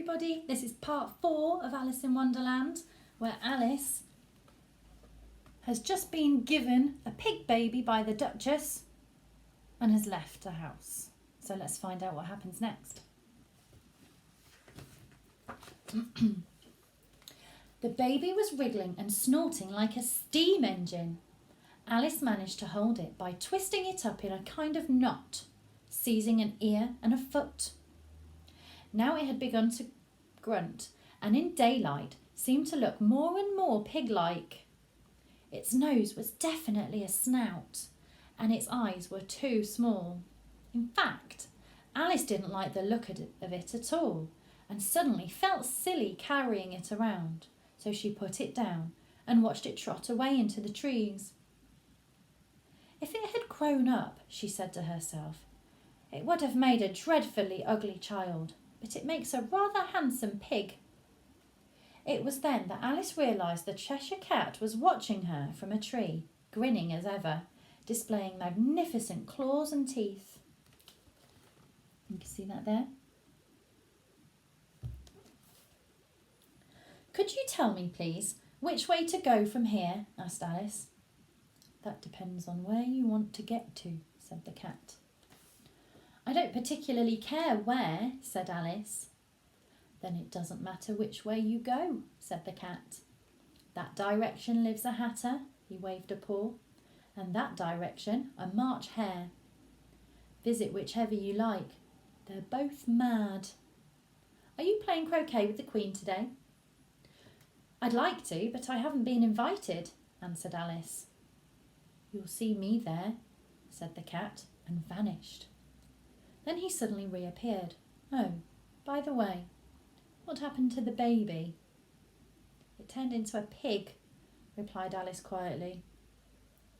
everybody. This is part 4 of Alice in Wonderland, where Alice has just been given a pig baby by the Duchess and has left the house. So let's find out what happens next. The baby was wriggling and snorting like a steam engine. Alice managed to hold it by twisting it up in a kind of knot, seizing an ear and a foot. Now it had begun to grunt, and in daylight seemed to look more and more pig-like. Its nose was definitely a snout, and its eyes were too small. In fact, Alice didn't like the look of it at all, and suddenly felt silly carrying it around, so she put it down and watched it trot away into the trees. If it had grown up, she said to herself, it would have made a dreadfully ugly child, but it makes a rather handsome pig. It was then that Alice realised the Cheshire Cat was watching her from a tree, grinning as ever, displaying magnificent claws and teeth. You can see that there. Could you tell me, please, which way to go from here? Asked Alice. That depends on where you want to get to, said the cat. I don't particularly care where, said Alice. Then it doesn't matter which way you go, said the cat. That direction lives a hatter, he waved a paw, and that direction a March hare. Visit whichever you like. They're both mad. Are you playing croquet with the Queen today? I'd like to, but I haven't been invited, answered Alice. You'll see me there, said the cat, and vanished. Then he suddenly reappeared. Oh, by the way, what happened to the baby? It turned into a pig, replied Alice quietly.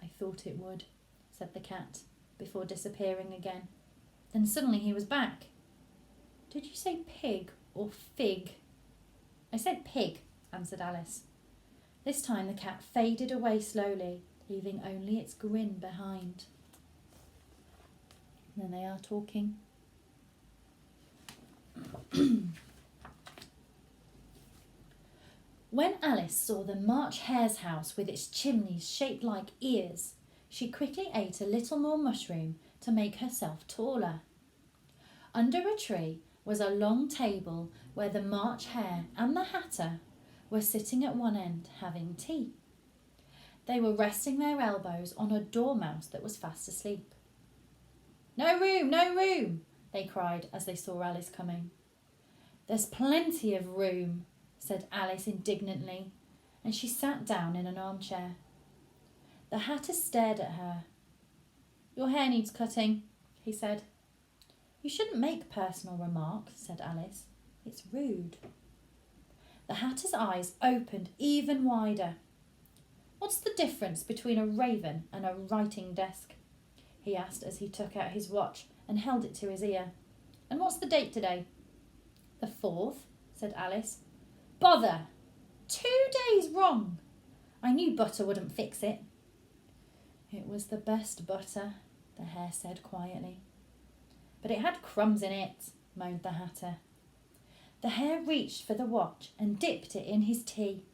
I thought it would, said the cat, before disappearing again. Then suddenly he was back. Did you say pig or fig? I said pig, answered Alice. This time the cat faded away slowly, leaving only its grin behind. And then they are talking. When Alice saw the March hare's house with its chimneys shaped like ears, she quickly ate a little more mushroom to make herself taller. Under a tree was a long table where the March hare and the hatter were sitting at one end having tea. They were resting their elbows on a dormouse that was fast asleep. No room, no room, they cried as they saw Alice coming. There's plenty of room, said Alice indignantly, and she sat down in an armchair. The hatter stared at her. Your hair needs cutting, he said. You shouldn't make personal remarks, said Alice. It's rude. The hatter's eyes opened even wider. What's the difference between a raven and a writing desk? He asked as he took out his watch and held it to his ear. And what's the date today? The 4th, said Alice. Bother! 2 days wrong! I knew butter wouldn't fix it. It was the best butter, the hare said quietly. But it had crumbs in it, moaned the hatter. The hare reached for the watch and dipped it in his tea.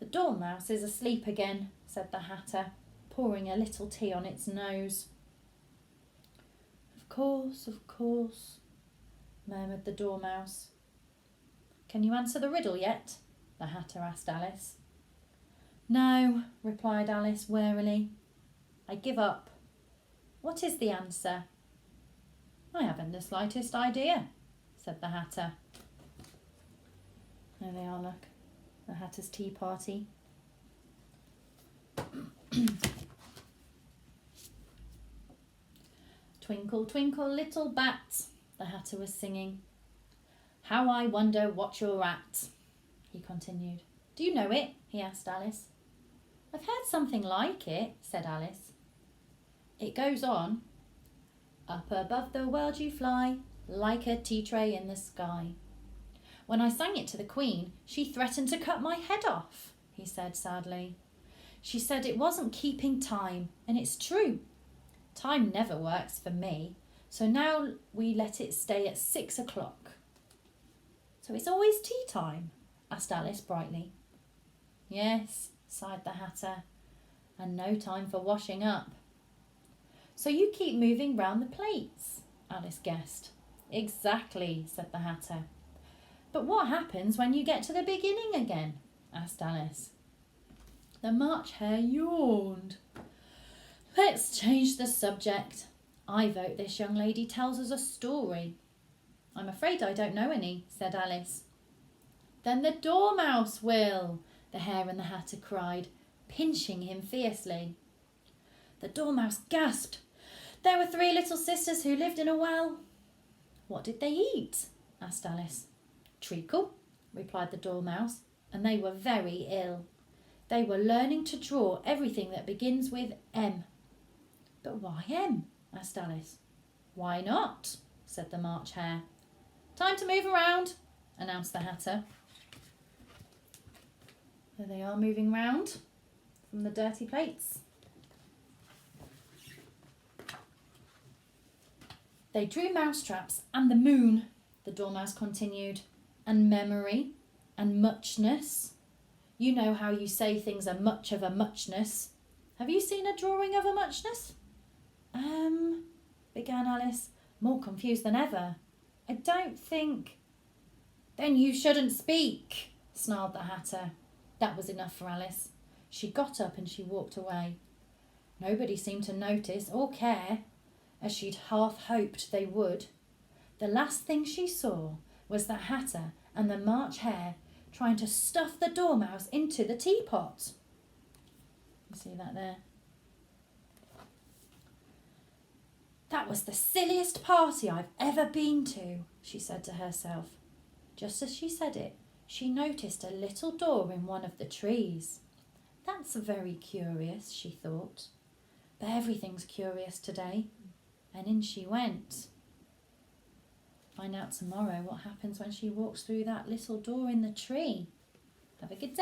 The dormouse is asleep again, said the hatter, pouring a little tea on its nose. Of course, murmured the dormouse. Can you answer the riddle yet? The hatter asked Alice. No, replied Alice warily. I give up. What is the answer? I haven't the slightest idea, said the hatter. There they are, look. The hatter's tea party. Twinkle, twinkle, little bat, the hatter was singing. How I wonder what you're at, he continued. Do you know it? He asked Alice. I've heard something like it, said Alice. It goes on. Up above the world you fly, like a tea tray in the sky. When I sang it to the Queen, she threatened to cut my head off, he said sadly. She said it wasn't keeping time, and it's true. Time never works for me, so now we let it stay at 6 o'clock. So it's always tea time? Asked Alice brightly. Yes, sighed the Hatter, and no time for washing up. So you keep moving round the plates, Alice guessed. Exactly, said the Hatter. But what happens when you get to the beginning again? Asked Alice. The March Hare yawned. Let's change the subject. I vote this young lady tells us a story. I'm afraid I don't know any, said Alice. Then the Dormouse will, the Hare and the Hatter cried, pinching him fiercely. The Dormouse gasped. There were 3 little sisters who lived in a well. What did they eat? Asked Alice. Treacle, replied the Dormouse, and they were very ill. They were learning to draw everything that begins with M. But why M? Asked Alice. Why not? Said the March Hare. Time to move around, announced the Hatter. There they are moving round from the dirty plates. They drew mousetraps and the moon, the Dormouse continued, and memory and muchness. You know how you say things are much of a muchness. Have you seen a drawing of a muchness? Began Alice, more confused than ever. I don't think... Then you shouldn't speak, snarled the Hatter. That was enough for Alice. She got up and she walked away. Nobody seemed to notice or care, as she'd half hoped they would. The last thing she saw was the Hatter and the March Hare trying to stuff the Dormouse into the teapot. You see that there? That was the silliest party I've ever been to, she said to herself. Just as she said it, she noticed a little door in one of the trees. That's very curious, she thought. But everything's curious today. And in she went. Find out tomorrow what happens when she walks through that little door in the tree. Have a good day.